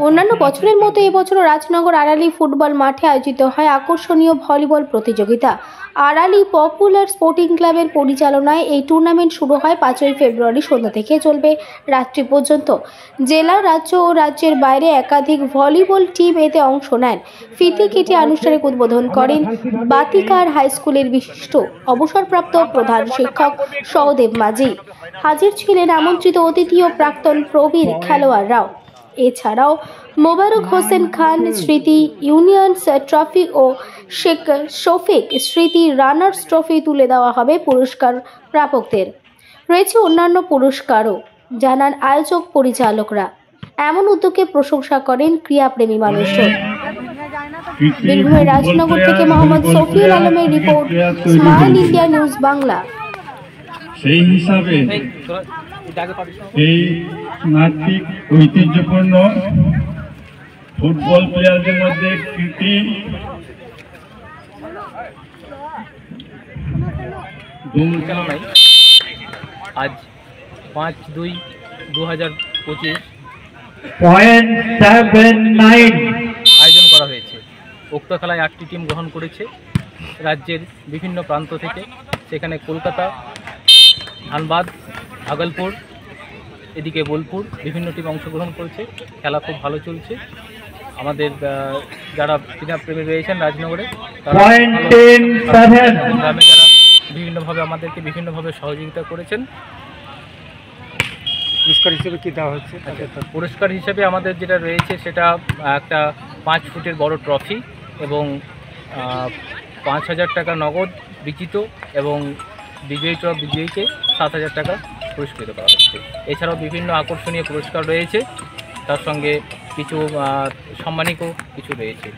অন্যান্য বছরের মতো এবছর রাজনগর আড়ালি ফুটবল মাঠে আয়োজিত হয় আকর্ষণীয় ভলিবল প্রতিযোগিতা। আড়ালি পপুলার স্পোর্টিং ক্লাবের পরিচালনায় এই টুর্নামেন্ট শুরু হয় 5ই ফেব্রুয়ারি সন্ধ্যা থেকে চলবে রাত্রি পর্যন্ত। জেলা, রাজ্য ও রাজ্যের বাইরে একাধিক ভলিবল টিম এতে অংশ নেন। ফিতে কেটে আনুষ্ঠানিক উদ্বোধন করেন বাতিকার হাই স্কুলের বিশিষ্ট অবসরপ্রাপ্ত প্রধান শিক্ষক সহদেব মাঝি। হাজির ছিলেন আমন্ত্রিত অতিথি ও প্রাক্তন প্রবীণ খেলোয়াড়রাও। এছাড়াও মোবারক হোসেন খান স্মৃতি ইউনিয়নস ট্রফি ও শেখ শফিক স্মৃতি রানার্স ট্রফি তুলে দেওয়া হবে পুরস্কার প্রাপকদের। রয়েছে অন্যান্য পুরস্কারও, জানান আয়োজক পরিচালকরা। এমন উদ্যোগে প্রশংসা করেন ক্রীড়াপ্রেমী মানুষজন। বীরভূমের রাজনগর থেকে মোহাম্মদ সফিউল আলমের report, smile India news Bangla. সেই হিসাবে এই নাট্যিক ঐতিহ্যপূর্ণ ফুটবল প্লেয়ারদের মধ্যে কৃতি আজ 5/2/2025 আয়োজন করা হয়েছে। উক্ত খেলায় 8টি টিম গ্রহণ করেছে রাজ্যের বিভিন্ন প্রান্ত থেকে। সেখানে কলকাতা, ধানবাদ, ভাগলপুর, এদিকে বোলপুর বিভিন্ন টিম অংশগ্রহণ করেছে। খেলা খুব ভালো চলছে। আমাদের যারা ক্রীড়াপ্রেমী রয়েছেন রাজনগরে, গ্রামে যারা বিভিন্নভাবে আমাদেরকে বিভিন্নভাবে সহযোগিতা করেছেন। পুরস্কার হিসেবে কী দেওয়া হচ্ছে? পুরস্কার হিসেবে আমাদের যেটা রয়েছে সেটা একটা 5 ফুটের বড় ট্রফি এবং 5,000 টাকা নগদ বিজিত এবং বিজয়ীকে 7,000 টাকা পুরস্কৃত করা হচ্ছে। এছাড়াও বিভিন্ন আকর্ষণীয় পুরস্কার রয়েছে, তার সঙ্গে কিছু সম্মানিত কিছু রয়েছে।